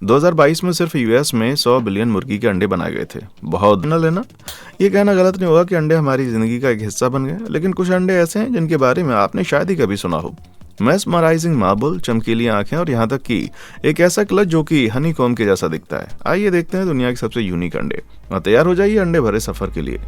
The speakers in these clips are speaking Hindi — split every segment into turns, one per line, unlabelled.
2022 में सिर्फ यूएस में 100 बिलियन मुर्गी के अंडे बनाए गए थे। बहुत न लेना, ये कहना गलत नहीं होगा कि अंडे हमारी जिंदगी का एक हिस्सा बन गए, लेकिन कुछ अंडे ऐसे हैं जिनके बारे में आपने शायद ही कभी सुना हो। मेस्मराइजिंग मार्बल, चमकीली आंखें और यहाँ तक कि एक ऐसा क्लच जो कि हनी कॉम के जैसा दिखता है। आइए देखते हैं दुनिया के सबसे यूनिक अंडे और तैयार हो जाइए अंडे भरे सफर के लिए।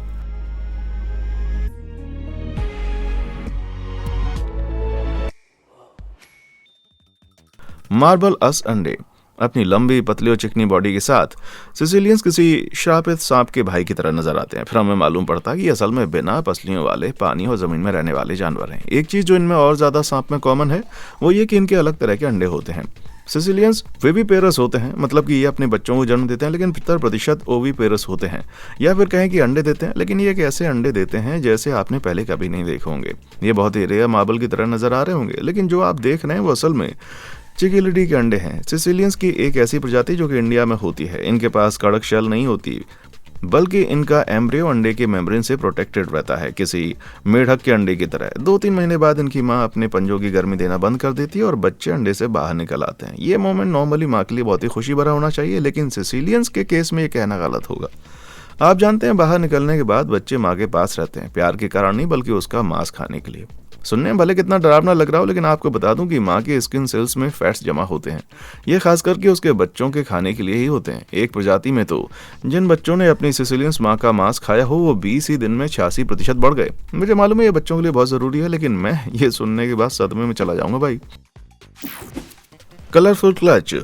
मार्बल अस अंडे अपनी लंबी पतली और चिकनी बॉडी के साथ सिसिलियंस किसी श्रापित सांप के भाई की तरह नजर आते हैं। फिर हमें मालूम पड़ता है कि असल में बिना पसलियों वाले पानी और जमीन में रहने वाले जानवर हैं। एक चीज जो इनमें और ज्यादा सांप में कॉमन है वो ये कि इनके अलग तरह के अंडे होते हैं। सिसिलियंस विविपेरस होते हैं, मतलब कि ये अपने बच्चों को जन्म देते हैं लेकिन 70% ओविपेरस होते हैं, या फिर कहें कि अंडे देते हैं, लेकिन ये एक ऐसे अंडे देते हैं जैसे आपने पहले कभी नहीं देखे होंगे। ये बहुत ही रेयर मार्बल की तरह नजर आ रहे होंगे, लेकिन जो आप देख रहे हैं वो असल में चिकिलिडी के अंडे हैं। सिसिलियंस की एक ऐसी प्रजाति जो कि इंडिया में होती है। इनके पास कड़क शेल नहीं होती, बल्कि इनका एम्ब्रियो अंडे के मेम्ब्रेन से प्रोटेक्टेड रहता है, किसी मेढक के अंडे की तरह। 2-3 महीने बाद इनकी मां अपने पंजों की गर्मी देना बंद कर देती है और बच्चे अंडे से बाहर निकल आते हैं। ये मोमेंट नॉर्मली मां के लिए बहुत ही खुशी भरा होना चाहिए, लेकिन सिसिलियंस के केस में ये कहना गलत होगा। आप जानते हैं, बाहर निकलने के बाद बच्चे माँ के पास रहते हैं, प्यार के कारण नहीं बल्कि उसका मांस खाने के लिए। सुनने में भले कितना डरावना लग रहा हो, लेकिन आपको बता दूं कि माँ के स्किन सेल्स में फैट्स जमा होते हैं। ये खास करके उसके बच्चों के खाने के लिए ही होते हैं। एक प्रजाति में तो जिन बच्चों ने अपनी सिसिलियंस माँ का मांस खाया हो वो 20 ही दिन में 86% बढ़ गए। मुझे मालूम है ये बच्चों के लिए बहुत जरूरी है, लेकिन मैं ये सुनने के बाद सदमे में चला जाऊंगा भाई। Colourful clutch.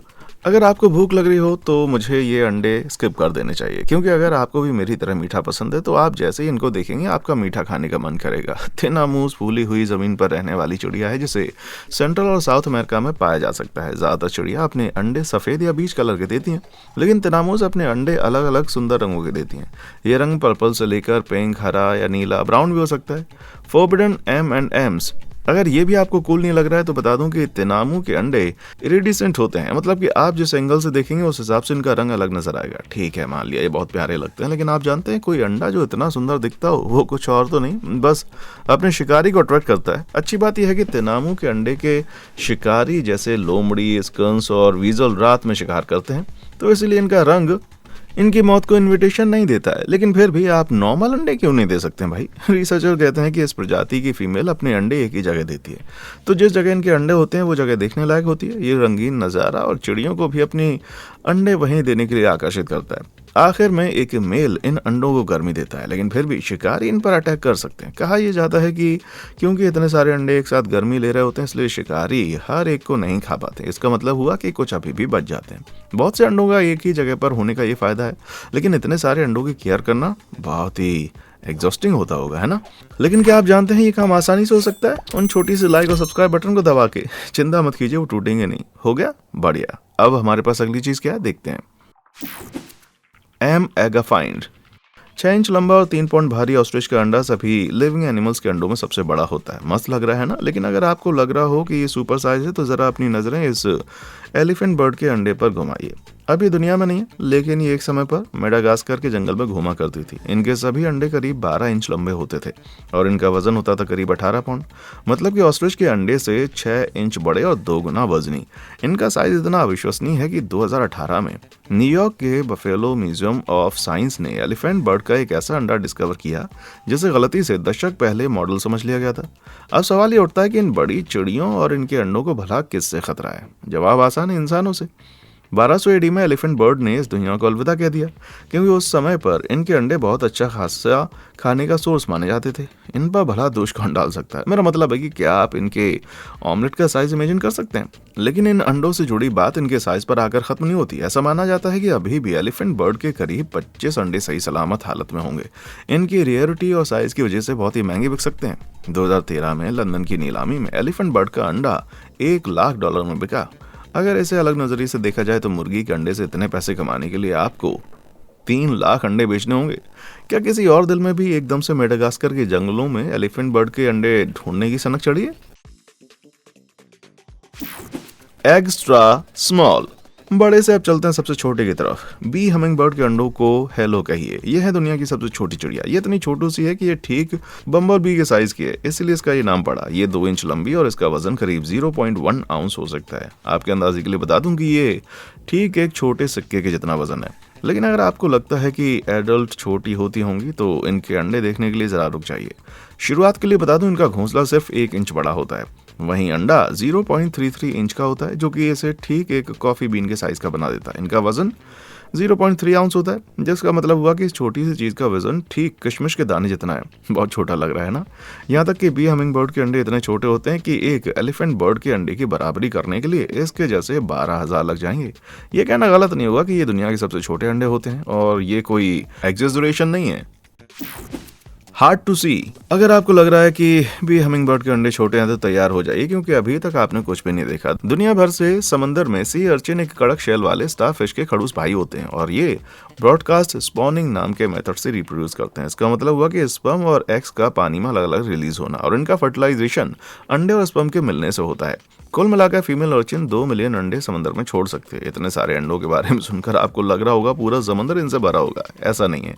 अगर आपको भूख लग रही हो तो मुझे ये अंडे स्किप कर देने चाहिए, क्योंकि अगर आपको भी मेरी तरह मीठा पसंद है तो आप जैसे ही इनको देखेंगे आपका मीठा खाने का मन करेगा। थिनामूस फूली हुई जमीन पर रहने वाली चिड़िया है जिसे सेंट्रल और साउथ अमेरिका में पाया जा सकता है। ज्यादातर चिड़िया अपने अंडे सफेद या बीज कलर के देती हैं, लेकिन थिनामूस अपने अंडे अलग अलग सुंदर रंगों के देती हैं। ये रंग पर्पल से लेकर पिंक, हरा या नीला, ब्राउन भी हो सकता है। फोरबिडन M&Ms, अगर ये भी आपको कूल नहीं लग रहा है तो बता दूं कि तिनामू के अंडे इरिडिसेंट होते हैं, मतलब कि आप जिस एंगल से देखेंगे उस हिसाब से इनका रंग अलग नजर आएगा। ठीक है, मान लिया ये बहुत प्यारे लगते हैं, लेकिन आप जानते हैं कोई अंडा जो इतना सुंदर दिखता हो वो कुछ और तो नहीं, बस अपने शिकारी को अट्रैक्ट करता है। अच्छी बात यह है कि तिनामू के अंडे के शिकारी जैसे लोमड़ी, स्कंस और वीजल रात में शिकार करते हैं, तो इसलिए इनका रंग इनकी मौत को इनविटेशन नहीं देता है। लेकिन फिर भी आप नॉर्मल अंडे क्यों नहीं दे सकते भाई? रिसर्चर कहते हैं कि इस प्रजाति की फीमेल अपने अंडे एक ही जगह देती है, तो जिस जगह इनके अंडे होते हैं वो जगह देखने लायक होती है। ये रंगीन नज़ारा और चिड़ियों को भी अपनी अंडे वहीं देने के लिए आकर्षित करता है। आखिर में एक मेल इन अंडों को गर्मी देता है, लेकिन फिर भी शिकारी इन पर अटैक कर सकते हैं। कहा यह जाता है कि क्योंकि इतने सारे अंडे एक साथ गर्मी ले रहे होते हैं, इसलिए शिकारी हर एक को नहीं खा पाते। इसका मतलब हुआ कि कुछ अभी भी बच जाते हैं। बहुत से अंडों का एक ही जगह पर होने का ये फायदा है, लेकिन इतने सारे अंडों की केयर करना बहुत ही एग्जॉस्टिंग होता होगा, है ना? लेकिन क्या आप जानते हैं ये काम आसानी से हो सकता है? उन छोटी सी लाइक और सब्सक्राइब बटन को दबा के। चिंता मत कीजिए, वो टूटेंगे नहीं। हो गया? बढ़िया। अब हमारे पास अगली चीज क्या है, देखते हैं। एम एगाफाइंड 6 इंच लंबा और 3 पाउंड भारी ऑस्ट्रिच का अंडा सभी लिविंग एनिमल्स के अंडों में सबसे बड़ा होता है। मस्त लग रहा है ना? लेकिन अगर आपको लग रहा हो कि ये सुपर साइज है तो जरा अपनी नजरें इस एलिफेंट बर्ड के अंडे पर घुमाइए। अब ये दुनिया में नहीं है, लेकिन ये एक समय पर मेडागास्कर के जंगल में घूमा करती थी। इनके सभी अंडे करीब 12 इंच लंबे होते थे और इनका वजन होता था करीब 18 पाउंड। मतलब कि ऑस्ट्रिच के अंडे से 6 इंच बड़े और 2 गुना वजनी। इनका साइज इतना अविश्वसनीय है कि 2018 में न्यूयॉर्क के बफेलो म्यूजियम ऑफ साइंस ने एलिफेंट बर्ड का एक ऐसा अंडा डिस्कवर किया जिसे गलती से दशक पहले मॉडल समझ लिया गया था। अब सवाल ये उठता है कि इन बड़ी चिड़ियों और इनके अंडों को भला किससे खतरा है? जवाब आसान है, इंसानों से। 1200 AD में एलिफेंट बर्ड ने इस दुनिया को अलविदा कह दिया, क्योंकि उस समय पर इनके अंडे बहुत अच्छा खासा खाने का सोर्स माने जाते थे। इन पर भला दोष कौन डाल सकता है? मेरा मतलब है कि क्या आप इनके ऑमलेट का साइज इमेजिन कर सकते हैं? लेकिन इन अंडों से जुड़ी बात इनके साइज पर आकर खत्म नहीं होती। ऐसा माना जाता है कि अभी भी एलिफेंट बर्ड के करीब 25 अंडे सही सलामत हालत में होंगे। इनकी रेयरिटी और साइज की वजह से बहुत ही महंगे बिक सकते हैं। 2013 में लंदन की नीलामी में एलिफेंट बर्ड का अंडा $1 लाख में बिका। अगर इसे अलग नजरिए से देखा जाए तो मुर्गी के अंडे से इतने पैसे कमाने के लिए आपको 3 लाख अंडे बेचने होंगे। क्या किसी और दिल में भी एकदम से मेडागास्कर के जंगलों में एलिफेंट बर्ड के अंडे ढूंढने की सनक चढ़ी है? Extra small. बड़े से अब चलते हैं सबसे छोटे की तरफ। बी हमिंग बर्ड के अंडों को हेलो कहिए। यह है दुनिया की सबसे छोटी चिड़िया। ये इतनी छोटू सी है कि ये ठीक बम्बर बी के साइज की है, इसीलिए इसका ये नाम पड़ा। ये 2 इंच लंबी और इसका वजन करीब 0.1 आउंस हो सकता है। आपके अंदाजे के लिए बता दूं कि ये ठीक एक छोटे सिक्के के जितना वजन है। लेकिन अगर आपको लगता है कि एडल्ट छोटी होती होंगी तो इनके अंडे देखने के लिए जरा रुक जाइए। शुरुआत के लिए बता दूं, इनका घोंसला सिर्फ 1 इंच बड़ा होता है, वहीं अंडा 0.33 इंच का होता है, जो कि इसे ठीक एक कॉफी बीन के साइज का बना देता है। इनका वजन 0.3 आउंस होता है, जिसका मतलब हुआ कि इस छोटी सी चीज का वजन ठीक किशमिश के दाने जितना है। बहुत छोटा लग रहा है ना। यहाँ तक कि बी हमिंग बर्ड के अंडे इतने छोटे होते हैं कि एक एलिफेंट बर्ड के अंडे की बराबरी करने के लिए इसके जैसे 12,000 लग जाएंगे। ये कहना गलत नहीं होगा कि ये दुनिया के सबसे छोटे अंडे होते हैं, और ये कोई एग्जेजरेशन नहीं है। हार्ड टू सी। अगर आपको लग रहा है कि बी हमिंग बर्ड के अंडे छोटे हैं तो तैयार हो जाइए, क्योंकि अभी तक आपने कुछ भी नहीं देखा। दुनिया भर से समंदर में सी अर्चिन एक कड़क शेल वाले स्टार फिश के खड़ूस भाई होते हैं, और ये ब्रॉडकास्ट स्पॉनिंग नाम के मेथड से रिप्रोड्यूस करते हैं। इसका मतलब हुआ कि स्पर्म और एग्स का पानी में अलग अलग रिलीज होना, और इनका फर्टिलाइजेशन अंडे और स्पर्म के मिलने से होता है। कुल मिलाकर फीमेल अर्चिन 2 मिलियन अंडे समंदर में छोड़ सकते हैं। इतने सारे अंडों के बारे में सुनकर आपको लग रहा होगा पूरा समंदर इनसे भरा होगा। ऐसा नहीं है।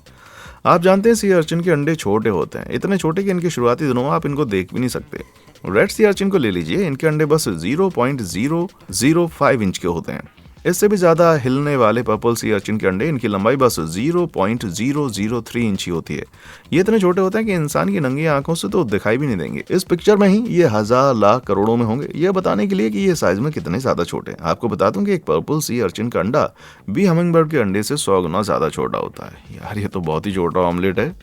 आप जानते हैं सी अर्चिन के अंडे छोटे होते हैं, इतने छोटे कि इनके शुरुआती दिनों में आप इनको देख भी नहीं सकते। रेड सी अर्चिन को ले लीजिए, इनके अंडे बस 0.005 इंच के होते हैं। इससे भी ज्यादा हिलने वाले पर्पल सी अर्चिन के अंडे, इनकी लंबाई बस 0.003 इंच ही होती है। ये इतने छोटे होते हैं कि इंसान की नंगी आंखों से तो दिखाई भी नहीं देंगे। इस पिक्चर में ही ये 1000 लाख करोड़ों में होंगे, ये बताने के लिए कि ये साइज में कितने ज्यादा छोटे हैं। आपको बता दूं कि एक पर्पल सी अर्चिन का अंडा बी हमिंग बर्ड के अंडे से 100 गुना ज्यादा छोटा होता है। यार ये तो बहुत ही छोटा ऑमलेट है।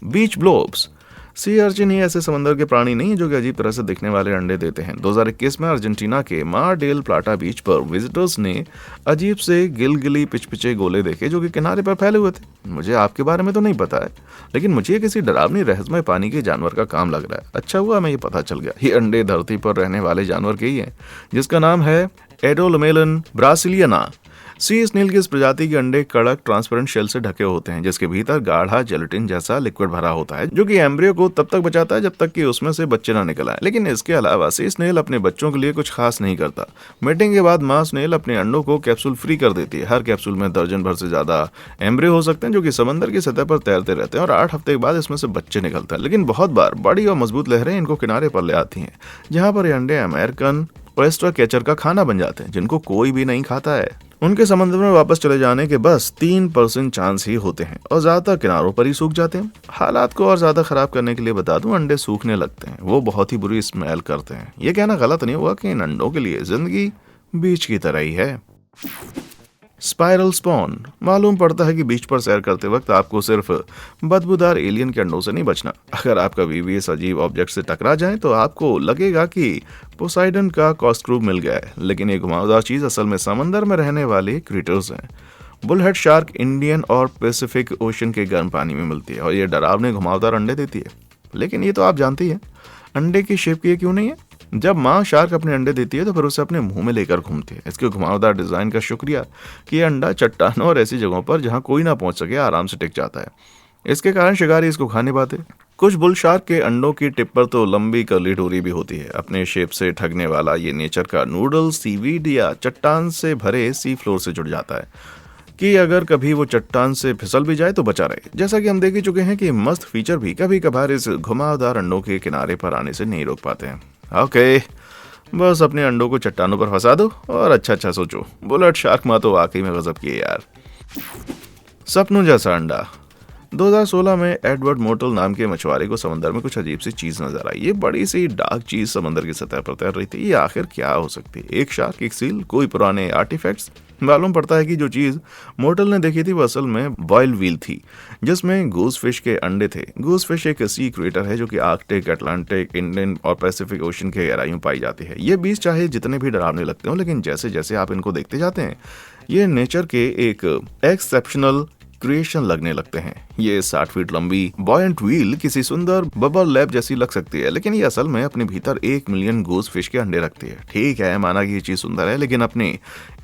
बीच ब्लोब्स। सी अर्चिन ही ऐसे समंदर के प्राणी नहीं जो कि अजीब तरह से दिखने वाले अंडे देते हैं। 2021 में अर्जेंटीना के मार डेल प्लाटा बीच पर विजिटर्स ने अजीब से गिलगिली पिचपिचे गोले देखे जो कि किनारे पर फैले हुए थे। मुझे आपके बारे में तो नहीं पता है, लेकिन मुझे किसी डरावनी रहस्यमय पानी के जानवर का काम लग रहा है। अच्छा हुआ मैं ये पता चल गया, ये अंडे धरती पर रहने वाले जानवर के ही हैं, जिसका नाम है एडोलमेलन ब्रासिलियाना। सी स्नेल की इस प्रजाति के अंडे कड़क ट्रांसपेरेंट शेल से ढके होते हैं, जिसके भीतर गाढ़ा जेलेटिन जैसा लिक्विड भरा होता है, जो कि एम्ब्रियो को तब तक बचाता है जब तक कि उसमें से बच्चे ना निकल आए। लेकिन इसके अलावा सी स्नेल अपने बच्चों के लिए कुछ खास नहीं करता। मीटिंग के बाद मां स्नेल अपने अंडों को कैप्सूल फ्री कर देती है। हर कैप्सूल में दर्जन भर से ज्यादा एम्ब्रियो हो सकते हैं, जो कि समंदर की सतह पर तैरते रहते हैं, और 8 हफ्ते के बाद इसमें से बच्चे निकलते हैं। लेकिन बहुत बार बड़ी और मजबूत लहरें इनको किनारे पर ले आती हैं, जहां पर ये अंडे अमेरिकन ऑयस्टर कैचर का खाना बन जाते हैं, जिनको कोई भी नहीं खाता है। उनके समंदर में वापस चले जाने के बस 3% चांस ही होते हैं, और ज्यादातर किनारों पर ही सूख जाते हैं। हालात को और ज्यादा खराब करने के लिए बता दूं, अंडे सूखने लगते हैं, वो बहुत ही बुरी स्मेल करते हैं। ये कहना गलत नहीं हुआ कि इन अंडों के लिए जिंदगी बीच की तरह ही है। Spiral spawn. मालूम पड़ता है कि बीच पर सैर करते वक्त आपको सिर्फ बदबूदार एलियन के अंडों से नहीं बचना। अगर आपका कभी इस अजीब ऑब्जेक्ट से टकरा जाए तो आपको लगेगा कि पोसाइडन का कॉस्क्रू मिल गया है, लेकिन ये घुमावदार चीज असल में समंदर में रहने वाले क्रीटर्स हैं। बुलहेड शार्क इंडियन और पैसिफिक ओशन के गर्म पानी में मिलती है, और ये डरावने घुमावदार अंडे देती है। लेकिन ये तो आप जानती हैं, अंडे की शेप की ये क्यों नहीं है? जब माँ शार्क अपने अंडे देती है तो फिर उसे अपने मुंह में लेकर घूमती है। इसके घुमावदार डिजाइन का शुक्रिया कि यह अंडा चट्टानों और ऐसी जगहों पर जहां कोई ना पहुंच सके आराम से टिक जाता है। इसके कारण शिकारी इसको खा नहीं पाते। कुछ बुल शार्क के अंडों की टिप पर तो लंबी कर्ली डोरी भी होती है। अपने शेप से ठगने वाला ये नेचर का नूडल सीवीड या चट्टान से भरे सी फ्लोर से जुड़ जाता है कि अगर कभी वो चट्टान से फिसल भी जाए तो बचा रहे। जैसा कि हम देख ही चुके हैं कि मस्त फीचर भी कभी कभार इस घुमावदार अंडों के किनारे पर आने से नहीं रोक पाते हैं। ओके, बस अपने अंडों को चट्टानों पर फंसा दो और अच्छा सोचो। बुलेट शार्क माँ तो वाकई में गजब की है यार। सपनों जैसा अंडा। 2016 में एडवर्ड मोटल नाम के मछुआरे को समंदर में कुछ अजीब सी चीज नजर आई। ये बड़ी सी डार्क चीज समंदर की सतह पर तैर रही थी। ये आखिर क्या हो सकती है? एक शार्क, एक सील, कोई पुराने आर्टिफैक्ट्स? मालूम पड़ता है कि जो चीज मोटल ने देखी थी वो असल में बॉयल व्हील थी, जिसमें गूस फिश के अंडे थे। गूस फिश एक सी क्रिएटर है जो कि आर्कटिक, अटलांटिक, इंडियन और पैसिफिक ओशन के गहराइयों पाई जाती है। ये बीज चाहे जितने भी डरावने लगते हो, लेकिन जैसे जैसे आप इनको देखते जाते हैं ये नेचर के एक एक्सेप्शनल क्रिएशन लगने लगते हैं। ये 60 फीट लंबी बॉयंट व्हील किसी सुंदर बबल लैब जैसी लग सकती है, लेकिन ये असल में अपने भीतर 1 मिलियन गूस फिश के अंडे रखती है। ठीक है, माना कि ये चीज सुंदर है, लेकिन अपने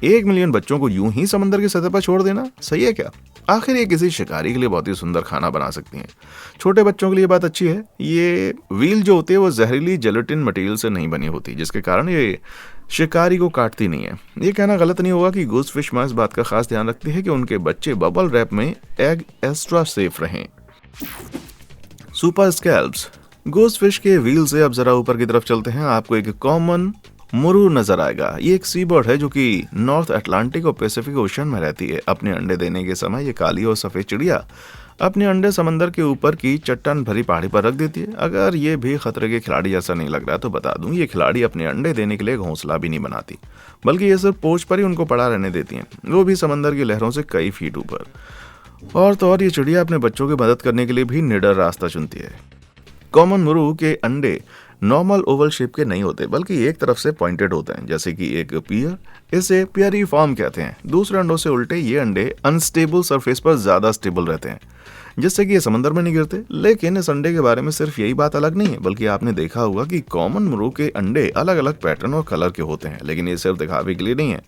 1 मिलियन बच्चों को यूं ही समंदर की सतह पर छोड़ देना सही है क्या? आखिर ये किसी शिकारी के लिए बहुत ही सुंदर खाना बना सकती हैं। छोटे बच्चों के लिए बात अच्छी है। ये व्हील जो होती है वो जहरीली जेलेटिन मटेरियल से नहीं बनी होती, जिसके कारण ये शिकारी को काटती नहीं है। ये कहना गलत नहीं होगा कि गूज फिश माँ इस बात का खास ध्यान रखती है कि उनके बच्चे बबल रैप में एग एक्स्ट्रा सेफ रहें। Super scalps. गोस्ट फिश के व्हील से अब जरा ऊपर की तरफ चलते हैं। आपको एक कॉमन मुरू नजर आएगा। ये एक सी बर्ड है जो कि नॉर्थ अटलांटिक और पैसिफिक ओशन में रहती है। अपने अंडे देने के समय ये काली और सफेद चिड़िया अपने अंडे समंदर के ऊपर की चट्टान भरी पहाड़ी पर रख देती है। अगर ये भी खतरे के खिलाड़ी जैसा नहीं लग रहा तो बता दूं, ये खिलाड़ी अपने अंडे देने के लिए घोंसला भी नहीं बनाती, बल्कि ये सिर्फ पोच पर ही उनको पड़ा रहने देती हैं, वो भी समंदर की लहरों से कई फीट ऊपर। और तो और ये चिड़िया अपने बच्चों की मदद करने के लिए भी निडर रास्ता चुनती है। कॉमन मुर्गों के अंडे नॉर्मल ओवल शेप के नहीं होते, बल्कि एक तरफ से पॉइंटेड होते हैं, जैसे कि एक पियर। इसे पियरी फॉर्म कहते हैं। दूसरे अंडों से उल्टे ये अंडे अनस्टेबल सरफेस पर ज्यादा स्टेबल रहते हैं, जिससे कि ये समंदर में नहीं गिरते। लेकिन इस अंडे के बारे में सिर्फ यही बात अलग नहीं है, बल्कि आपने देखा होगा कि कॉमन मुर्गों के अंडे अलग अलग पैटर्न और कलर के होते हैं। लेकिन ये सिर्फ दिखावे के लिए नहीं है।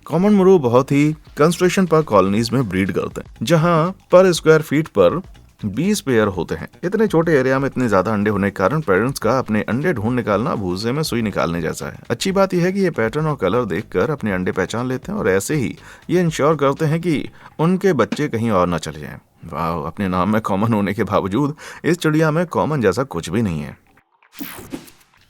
कॉमन मुर्गो बहुत ही कंस्ट्रक्शन पर कॉलोनीज में ब्रीड करते हैं, जहां पर स्क्वायर फीट पर 20 पेयर होते हैं। इतने छोटे एरिया में इतने ज्यादा अंडे होने के कारण पेरेंट्स का अपने अंडे ढूंढ निकालना भूसे में सुई निकालने जैसा है। अच्छी बात यह है कि ये पैटर्न और कलर देखकर अपने अंडे पहचान लेते हैं और ऐसे ही ये इंश्योर करते हैं कि उनके बच्चे कहीं और ना चले जाएं। वाह, अपने नाम में कॉमन होने के बावजूद इस चिड़िया में कॉमन जैसा कुछ भी नहीं है।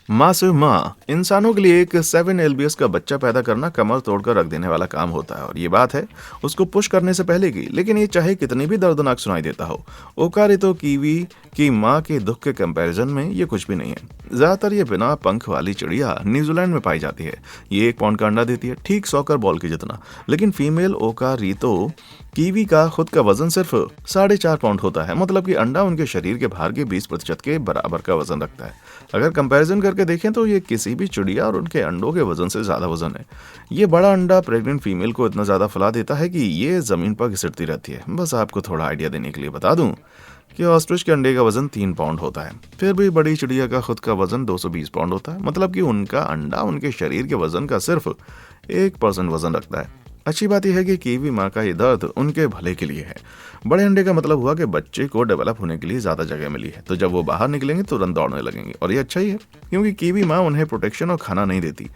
मासिव माँ। इंसानों के लिए एक 7 LBS का बच्चा पैदा करना कमर तोड़कर रख देने वाला काम होता है, और ये बात है उसको पुश करने से पहले की। लेकिन ये चाहे कितनी भी दर्दनाक सुनाई देता हो, ओकारितो कीवी की माँ के दुख के कंपैरिजन में ये कुछ भी नहीं है। ज्यादातर ये बिना पंख वाली चिड़िया न्यूजीलैंड में पाई जाती है। ये 1 पाउंड का अंडा देती है, ठीक सॉकर बॉल के जितना। लेकिन फीमेल ओकारितो कीवी का खुद का वजन सिर्फ 4.5 पाउंड होता है, मतलब कि अंडा उनके शरीर के भार के 20% के बराबर का वजन रखता है। अगर कंपैरिजन करके देखें तो ये किसी भी चिड़िया और उनके अंडों के वजन से ज्यादा वजन है। ये बड़ा अंडा प्रेग्नेंट फीमेल को इतना ज्यादा फैला देता है कि ये जमीन पर घिसटती रहती है। बस आपको थोड़ा आइडिया देने के लिए बता दूं कि ऑस्ट्रिच के अंडे का वजन 3 पाउंड होता है। फिर भी बड़ी चिड़िया का खुद का वजन 220 पाउंड होता है, मतलब कि उनका अंडा उनके शरीर के वजन का सिर्फ 1% वजन रखता है। अच्छी बात यह है कि कीवी माँ का ये दर्द उनके भले के लिए है। बड़े अंडे का मतलब हुआ कि बच्चे को डेवलप होने के लिए ज्यादा जगह मिली है, तो जब वो बाहर निकलेंगे तुरंत दौड़ने लगेंगे। और ये अच्छा ही है, क्योंकि कीवी माँ उन्हें प्रोटेक्शन और खाना नहीं देती।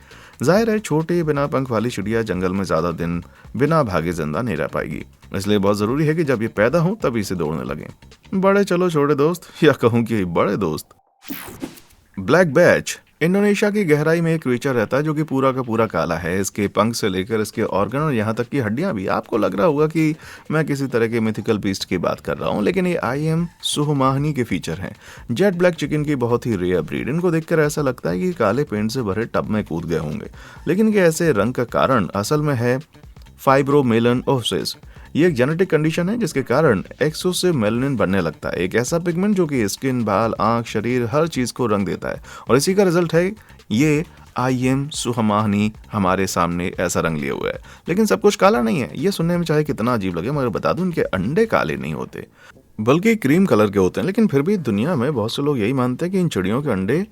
जाहिर है छोटे बिना पंख वाली चिड़िया जंगल में ज्यादा दिन बिना भागे जिंदा नहीं रह पाएगी, इसलिए बहुत जरूरी है कि जब ये पैदा हो तभी से दौड़ने लगे। बड़े चलो छोटे दोस्त, या कहूँ कि बड़े दोस्त। Black batch. इंडोनेशिया की गहराई में एक क्रीचर रहता है जो कि पूरा का पूरा काला है। इसके पंख से लेकर इसके ऑर्गन और यहाँ तक की हड्डियां भी। आपको लग रहा होगा कि मैं किसी तरह के मिथिकल बीस्ट की बात कर रहा हूँ, लेकिन ये IM सुहमाहनी के फीचर हैं। जेट ब्लैक चिकन की बहुत ही रेयर ब्रीड। इनको देखकर ऐसा लगता है कि काले पेंट से भरे टब में कूद गए होंगे, लेकिन इनके ऐसे रंग का कारण असल में है फाइब्रोमेलनोसिस। ये एक जेनेटिक कंडीशन है जिसके कारण एक्सो से मेलानिन बनने लगता है, एक ऐसा पिगमेंट जो कि स्किन, बाल, आंख, शरीर हर चीज को रंग देता है। और इसी का रिजल्ट है ये IM सुहमाहनी हमारे सामने ऐसा रंग लिए हुआ है। लेकिन सब कुछ काला नहीं है। ये सुनने में चाहे कितना अजीब लगे, मगर बता दूं इनके अंडे काले नहीं होते, बल्कि क्रीम कलर के होते हैं। लेकिन फिर भी दुनिया में बहुत से लोग यही मानते हैं कि इन चिड़ियों के अंडे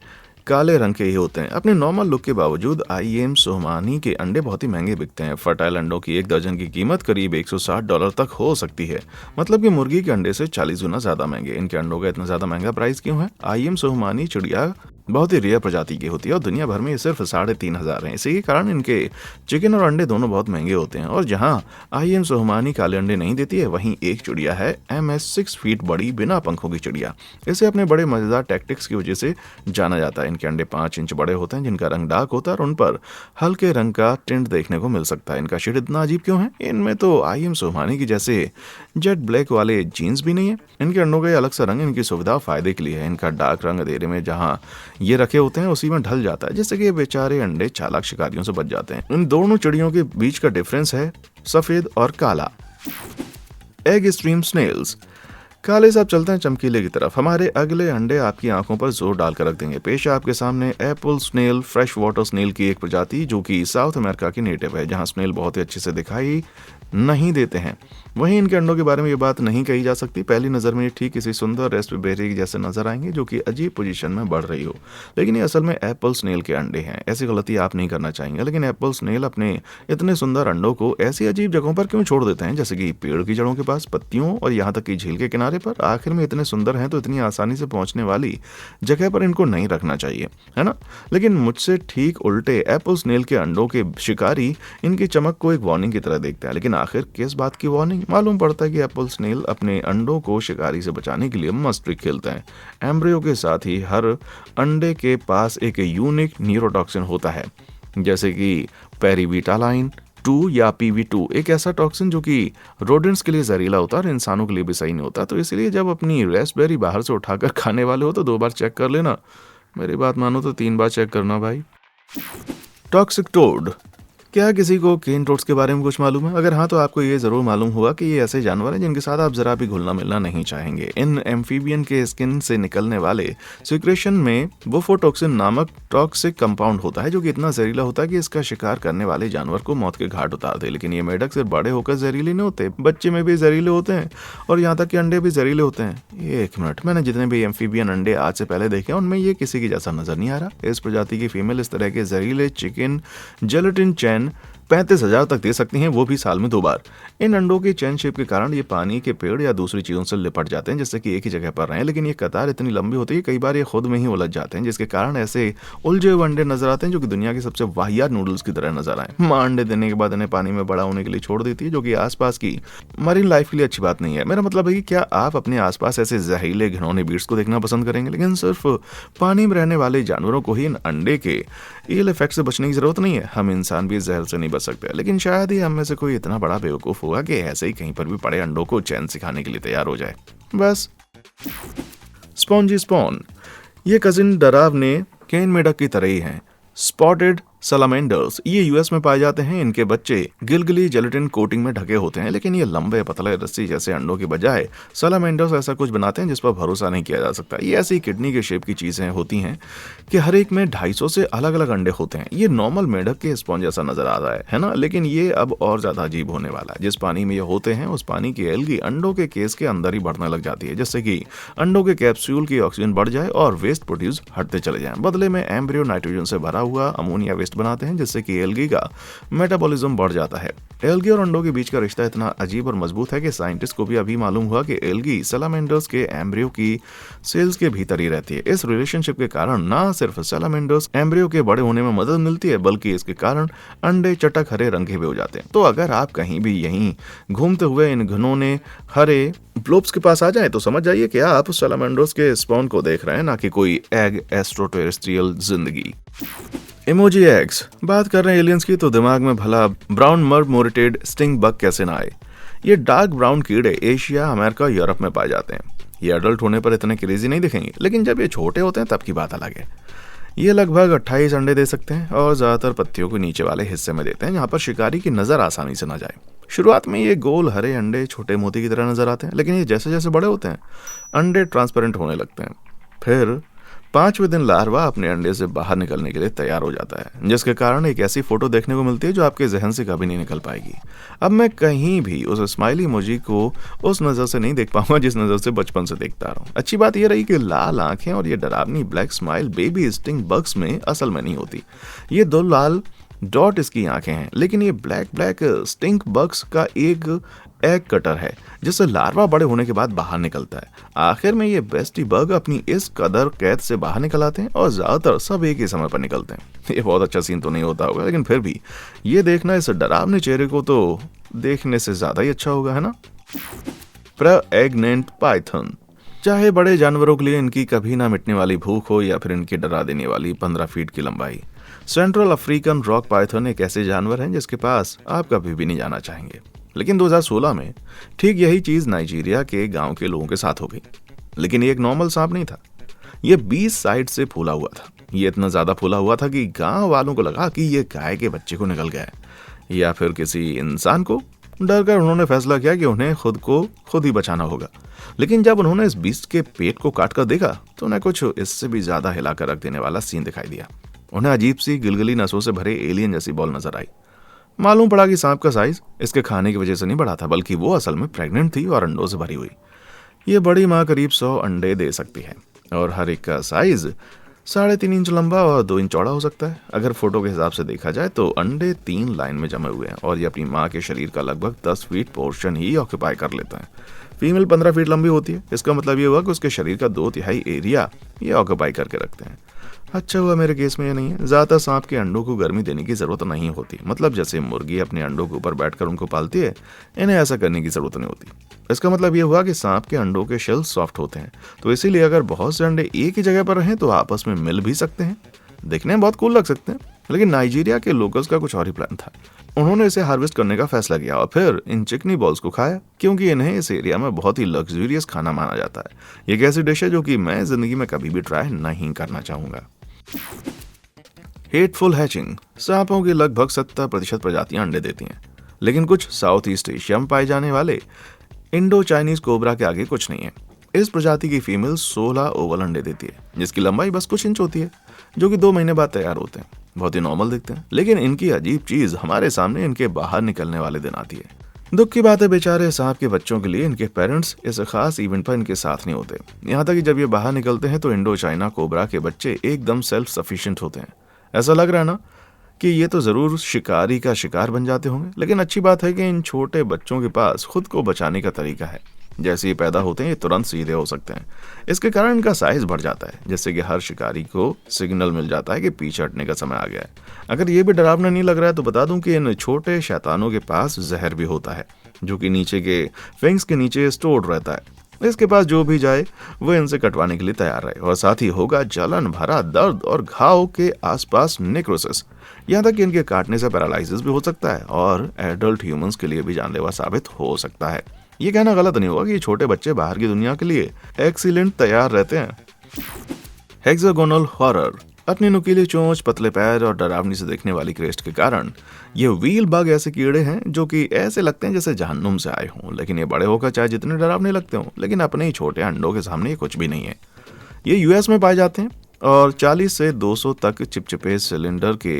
काले रंग के ही होते हैं। अपने नॉर्मल लुक के बावजूद IM सुहमानी के अंडे बहुत ही महंगे बिकते हैं। फर्टाइल अंडों की 1 दर्जन की कीमत करीब $160 तक हो सकती है, मतलब कि मुर्गी के अंडे से 40 गुना ज्यादा महंगे। इनके अंडों का इतना ज्यादा महंगा प्राइस क्यों है? IM सुहमानी चिड़िया बहुत ही रेयर प्रजाति की होती है और दुनिया भर में ये सिर्फ 3,500 हैं। इसी के कारण इनके चिकन और अंडे दोनों बहुत महंगे होते हैं। और जहां IM सुहमानी काले अंडे नहीं देती है, वहीं एक चिड़िया है MS 6 फीट बड़ी बिना पंखों की चिड़िया। इसे अपने बड़े मजेदार टैक्टिक्स की वजह से जाना जाता है। इनके अंडे 5 इंच बड़े होते हैं, जिनका रंग डार्क होता है और उन पर हल्के रंग का टिंट देखने को मिल सकता है। इनका शेड इतना अजीब क्यों है? इनमें तो IM सुहमानी की जैसे जेट ब्लैक वाले जीन्स भी नहीं है। इनके अंडों का अलग सा रंग इनकी सुविधा और फायदे के लिए है। इनका डार्क रंग अंधेरे में जहां ये रखे होते हैं उसी में ढल जाता है, जिससे कि ये बेचारे अंडे चालाक शिकारियों से बच जाते हैं। इन दोनों चिड़ियों के बीच का डिफरेंस है सफेद और काला। Egg stream snails. काले साहब चलते हैं चमकीले की तरफ। हमारे अगले अंडे आपकी आंखों पर जोर डालकर रख देंगे। पेश है आपके सामने apple snail, fresh water snail की एक प्रजाति जो कि साउथ अमेरिका की नेटिव है, जहां स्नेल बहुत ही अच्छे से दिखाई नहीं देते हैं। वहीं इनके अंडों के बारे में ये बात नहीं कही जा सकती। पहली नजर में ये ठीक किसी सुंदर रेस्पबेरी जैसे नजर आएंगे जो कि अजीब पोजीशन में बढ़ रही हो, लेकिन ये असल में एप्पल स्नेल के अंडे हैं। ऐसी गलती आप नहीं करना चाहेंगे। लेकिन एप्पल स्नेल अपने इतने सुंदर अंडों को ऐसी अजीब जगहों पर क्यों छोड़ देते हैं, जैसे कि पेड़ की जड़ों के पास, पत्तियों और यहाँ तक कि झील के किनारे जगह पर? आखिर में इतने सुंदर हैं तो इतनी आसानी से पहुंचने वाली जगह पर इनको नहीं रखना चाहिए, है ना? लेकिन मुझसे ठीक उल्टे एप्पल स्नेल के अंडों के शिकारी इनकी चमक को एक वार्निंग की तरह देखते हैं। लेकिन आखिर किस बात की वार्निंग? मालूम पड़ता है कि एप्पल स्नेल अपने अंडों को शिकारी से बचाने के लिए मस्त ट्रिक खेलते हैं। एम्ब्रियो के साथ ही हर अंडे के पास एक यूनिक न्यूरोटॉक्सिन होता है, जैसे कि पेरीविटालाइन 2 या PV2, एक ऐसा टॉक्सिन जो कि रोडेंट्स के लिए जहरीला होता है और इंसानों के लिए भी सही नहीं होता। तो इसलिए जब अपनी रेस्पबेरी बाहर से उठाकर खाने वाले हो तो 2 बार चेक कर लेना। मेरी बात मानो तो 3 बार चेक करना भाई। Toxic toad. क्या किसी को केन टोड्स के बारे में कुछ मालूम है? अगर हाँ तो आपको ये जरूर मालूम होगा कि ये ऐसे जानवर हैं जिनके साथ आप जरा भी घुलना मिलना नहीं चाहेंगे। इन एम्फीबियन के स्किन से निकलने वाले सिक्रेशन में बुफोटॉक्सिन नामक टॉक्सिक कंपाउंड होता है, जो कि इतना जहरीला होता है कि इसका शिकार करने वाले जानवर को मौत के घाट उतार दे। लेकिन ये मेढक सिर्फ बड़े होकर जहरीले नहीं होते, बच्चे में भी जहरीले होते हैं और यहाँ तक कि अंडे भी जहरीले होते हैं। 1 मिनट, मैंने जितने भी एम्फीबियन अंडे आज से पहले देखे उनमें ये किसी की जैसा नजर नहीं आ रहा। इस प्रजाति की फीमेल इस तरह के जहरीले चिकन जेलेटिन चैन 35,000 तक दे सकती हैं, वो भी साल में 2 बार। इन अंडों की चैन शेप के कारण ये पानी के पेड़ या दूसरी चीजों से लिपट जाते हैं, जिससे कि एक ही जगह पर रहें। लेकिन ये कतार इतनी लंबी होती है कई बार ये खुद में ही उलझ जाते हैं, जिसके कारण ऐसे उलझे हुए अंडे नजर आते हैं जो कि दुनिया के सबसे वाहियात नूडल्स की तरह नजर आए। मां अंडे देने के बाद इन्हें पानी में बड़ा होने के लिए छोड़ देती है, जो कि आसपास की मरीन लाइफ के लिए अच्छी बात नहीं है। मेरा मतलब है कि क्या आप अपने आसपास ऐसे जहरीले घिनौने बीट्स को देखना पसंद करेंगे? लेकिन सिर्फ पानी में रहने वाले जानवरों को ही इन अंडे के इल इफेक्ट से बचने की जरूरत नहीं है। हम इंसान भी जहर से नहीं बच सकते, लेकिन शायद ही हम में से कोई इतना बड़ा बेवकूफ होगा कि ऐसे ही कहीं पर भी पड़े अंडों को चैन सिखाने के लिए तैयार हो जाए। बस। Spongy spawn. ये कजिन डरावने केन मेढक की तरह ही हैं। स्पॉटेड सलामेंडर्स ये यूएस में पाए जाते हैं। इनके बच्चे गिलगिली जेलेटिन कोटिंग में ढके होते हैं, लेकिन ये लंबे पतले रस्सी जैसे अंडों के बजाय सलामेंडर्स ऐसा कुछ बनाते हैं जिस पर भरोसा नहीं किया जा सकता। ये ऐसी किडनी के शेप की चीजें होती हैं कि हर एक में 250 से अलग अलग अंडे होते हैं। ये नॉर्मल मेढक के स्पॉन्ज जैसा नजर आ रहा है ना? लेकिन ये अब और ज्यादा अजीब होने वाला है। जिस पानी में ये होते हैं उस पानी की एल्गी अंडों के केस के अंदर ही बढ़ने लग जाती है, जिससे कि अंडों के कैप्सूल की ऑक्सीजन बढ़ जाए और वेस्ट प्रोड्यूस हटते चले जाएं। बदले में एम्ब्रियो नाइट्रोजन से भरा हुआ अमोनिया वेस्ट बनाते हैं, जिससे कि एल्गी का मेटाबॉलिज्म बढ़ जाता है। एल्गी और अंडों के बीच का रिश्ता इतना अजीब और मजबूत है कि साइंटिस्ट को भी अभी मालूम हुआ कि एल्गी सलामेंडर्स के एम्ब्रियो की सेल्स के भीतर ही रहती है। इस रिलेशनशिप के कारण ना सिर्फ सलामेंडर्स एम्ब्रियो के बड़े होने में मदद मिलती है, बल्कि इसके कारण अंडे चटक हरे रंग के भी हो जाते हैं। तो अगर आप कहीं भी यहीं घूमते हुए इन घनौने हरे ब्लोब्स के पास आ जाएं तो समझ जाइए कि आप सलामेंडर्स के स्पॉन को देख रहे हैं, ना कि कोई एग एक्स्ट्राटेरेस्ट्रियल जिंदगी। Emoji eggs. बात कर रहे हैं एलियंस की तो दिमाग में भला ब्राउन मर्मोरेटेड स्टिंग बग कैसे ना आए। ये डार्क ब्राउन कीड़े एशिया, अमेरिका, यूरोप में पाए जाते हैं। ये अडल्ट होने पर इतने क्रेजी नहीं दिखेंगे, लेकिन जब ये छोटे होते हैं तब की बात अलग है। ये लगभग 28 अंडे दे सकते हैं और ज्यादातर पत्तियों के नीचे वाले हिस्से में देते हैं, जहाँ पर शिकारी की नजर आसानी से ना जाए। शुरुआत में ये गोल हरे अंडे छोटे मोती की तरह नजर आते हैं, लेकिन ये जैसे जैसे बड़े होते हैं अंडे ट्रांसपेरेंट होने लगते हैं। फिर 5वें दिन लार्वा अपने अंडे से बाहर निकलने के लिए तैयार हो जाता है, जिसके कारण एक ऐसी फोटो देखने को मिलती है जो आपके जहन से कभी नहीं निकल पाएगी। अब मैं कहीं भी उस स्माइली इमोजी को उस नज़र से नहीं देख पाऊंगा जिस नज़र से बचपन से देखता रहा हूँ। अच्छी बात यह रही कि लाल आंखें और ये डरावनी black smile baby sting bugs में असल में नहीं होती। ये 2 लाल डॉट इसकी आंखें हैं, लेकिन ये ब्लैक स्टिंक बग्स का एक एग कटर है, जिससे लार्वा बड़े होने के बाद बाहर निकलता है। आखिर में ये बेस्टी बग अपनी इस कदर कैद से बाहर निकल आते हैं और ज्यादातर सब एक ही समय पर निकलते हैं। ये बहुत अच्छा सीन तो नहीं होता होगा, लेकिन फिर भी ये देखना इस डरावने चेहरे को तो देखने से ज्यादा ही अच्छा होगा, है ना? Pregnant Python. चाहे बड़े जानवरों के लिए इनकी कभी ना मिटने वाली भूख हो या फिर इनकी डरा देने वाली 15 फीट की लंबाई, सेंट्रल अफ्रीकन रॉक पाइथन एक ऐसे जानवर हैं जिसके पास आप कभी भी नहीं जाना चाहेंगे। लेकिन 2016 में ठीक यही चीज नाइजीरिया के गांव के लोगों के साथ हो गई। लेकिन ये एक नॉर्मल सांप नहीं था, ये 20 साइड से फूला हुआ था। ये इतना ज्यादा फूला हुआ था कि गांव वालों को लगा कि ये गाय के बच्चे को निकल गया है या फिर किसी इंसान को। डर कर उन्होंने फैसला किया कि उन्हें खुद को खुद ही बचाना होगा। लेकिन जब उन्होंने इस बीस्ट के पेट को काट कर देखा तो उन्हें कुछ इससे भी ज्यादा हिलाकर रख देने वाला सीन दिखाई दिया। उन्हें अजीब सी गिलगिली नसों से भरे एलियन जैसी बॉल नजर आई। मालूम पड़ा कि सांप का साइज इसके खाने की वजह से नहीं बढ़ा था, बल्कि वो असल में प्रेग्नेंट थी और अंडों से भरी हुई। ये बड़ी माँ करीब 100 अंडे दे सकती है और हर एक का साइज 3.5 इंच लंबा और 2 इंच चौड़ा हो सकता है। अगर फोटो के हिसाब से देखा जाए तो अंडे 3 लाइन में जमे हुए हैं और ये अपनी माँ के शरीर का लगभग 10 फीट पोर्शन ही ऑक्यूपाई कर लेता है। फीमेल 15 फीट लंबी होती है। इसका मतलब ये हुआ कि उसके शरीर का 2/3 एरिया ये ऑक्यूपाई करके रखते हैं। अच्छा हुआ मेरे केस में ये नहीं है। ज्यादा सांप के अंडों को गर्मी देने की जरूरत नहीं होती। मतलब जैसे मुर्गी अपने अंडों के ऊपर बैठकर उनको पालती है, इन्हें ऐसा करने की जरूरत नहीं होती। इसका मतलब ये हुआ कि सांप के अंडों के शेल सॉफ्ट होते हैं, तो इसीलिए अगर बहुत से अंडे एक ही जगह पर रहें तो आपस में मिल भी सकते हैं। दिखने में बहुत कूल लग सकते हैं, लेकिन नाइजीरिया के लोकल्स का कुछ और ही प्लान था। उन्होंने इसे हार्वेस्ट करने का फैसला किया और फिर इन चिकनी बॉल्स को खाया, क्योंकि इन्हें इस एरिया में बहुत ही लग्जूरियस खाना माना जाता है। ये एक ऐसी डिश है जो कि मैं जिंदगी में कभी भी ट्राई नहीं करना चाहूंगा। Hateful hatching. सांपों की लगभग 70% प्रजातियां अंडे देती हैं, लेकिन कुछ साउथ ईस्ट एशिया में पाए जाने वाले इंडो चाइनीज कोबरा के आगे कुछ नहीं है। इस प्रजाति की फीमेल 16 ओवल अंडे देती है, जिसकी लंबाई बस कुछ इंच होती है, जो कि 2 महीने बाद तैयार होते हैं। बहुत ही नॉर्मल दिखते हैं, लेकिन इनकी अजीब चीज हमारे सामने इनके बाहर निकलने वाले दिन आती है। दुख की बात है, बेचारे सांप के बच्चों के लिए इनके पेरेंट्स इस खास इवेंट पर इनके साथ नहीं होते। यहाँ तक कि जब ये बाहर निकलते हैं तो इंडो चाइना कोबरा के बच्चे एकदम सेल्फ सफिशिएंट होते हैं। ऐसा लग रहा है ना कि ये तो जरूर शिकारी का शिकार बन जाते होंगे, लेकिन अच्छी बात है कि इन छोटे बच्चों के पास खुद को बचाने का तरीका है। जैसे ये पैदा होते हैं ये तुरंत सीधे हो सकते हैं। इसके कारण इनका साइज बढ़ जाता है, जिससे कि हर शिकारी को सिग्नल मिल जाता है कि पीछे हटने का समय आ गया है। अगर ये भी डरावना नहीं लग रहा है तो बता दूं कि इन छोटे शैतानों के पास जहर भी होता है, जो कि नीचे के फिंग्स के नीचे स्टोर्ड रहता है। इसके पास जो भी जाए वो इनसे कटवाने के लिए तैयार रहे, और साथ ही होगा जलन भरा दर्द और घाव के आसपास नेक्रोसिस। यहाँ तक कि इनके काटने से पैरालिसिस भी हो सकता है और एडल्ट ह्यूमंस के लिए भी जानलेवा साबित हो सकता है। ये कहना गलत नहीं होगा कि ये छोटे बच्चे बाहर की दुनिया के लिए एक्सीलेंट तैयार रहते हैं। Hexagonal horror. अपनी नुकीली चोंच, पतले पैर और डरावनी से देखने वाली क्रेस्ट के कारण ये व्हील बग ऐसे कीड़े हैं जो कि ऐसे लगते हैं जैसे जहन्नुम से आए हों, लेकिन ये बड़े होकर चाहे जितने डरावने लगते हों, लेकिन अपने ही छोटे अंडों के सामने ये कुछ भी नहीं है। ये यूएस में पाए जाते हैं और 40 से 200 तक चिपचिपे सिलेंडर के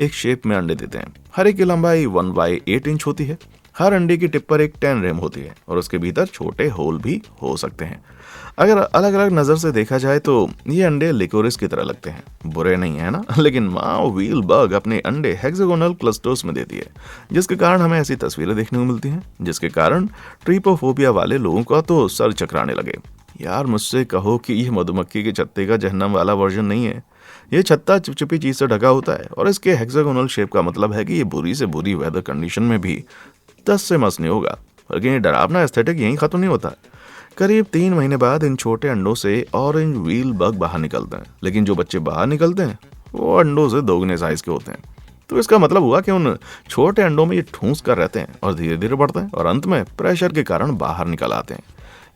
एक शेप में अंडे देते हैं। हर एक की लंबाई 1/8 इंच होती है। हर अंडे की टिप पर एक 10 रेम होती है और उसके भीतर छोटे होल भी हो सकते हैं। अगर अलग अलग नजर से देखा जाए तो ये अंडे लिकोरिस की तरह लगते हैं। बुरे नहीं है ना, लेकिन माँ व्हील बग अपने अंडे हेक्सागोनल क्लस्टर्स में देती है, जिसके कारण हमें ऐसी तस्वीरें देखने को मिलती हैं, जिसके कारण ट्रिपोफोबिया वाले लोगों का तो सर चकराने लगे। यार मुझसे कहो कि ये मधुमक्खी के छत्ते का जहन्नम वाला वर्जन नहीं है। ये छत्ता चिपचिपी चीज से ढका होता है और इसके हेक्सागोनल शेप का मतलब है कि ये बुरी से बुरी वेदर कंडीशन में भी 10 से मस नहीं होगा। लेकिन ये डरावना एस्थेटिक यहीं खत्म नहीं होता। करीब 3 महीने बाद इन छोटे अंडों से ऑरेंज व्हील बग बाहर निकलते हैं, लेकिन जो बच्चे बाहर निकलते हैं वो अंडों से दोगुने साइज के होते हैं। तो इसका मतलब हुआ कि उन छोटे अंडों में ये ठूंस कर रहते हैं और धीरे धीरे बढ़ते हैं और अंत में प्रेशर के कारण बाहर निकल आते हैं।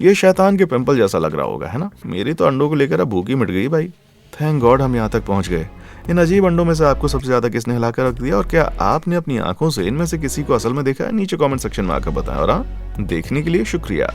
ये शैतान के पिंपल जैसा लग रहा होगा, है ना। मेरी तो अंडों को लेकर अब भूख ही मिट गई भाई। थैंक गॉड हम यहाँ तक पहुँच गए। इन अजीब अंडों में से आपको सबसे ज्यादा किसने हिलाकर रख दिया, और क्या आपने अपनी आंखों से इनमें से किसी को असल में देखा है? नीचे कमेंट सेक्शन में आकर बताएं। और हाँ, देखने के लिए शुक्रिया।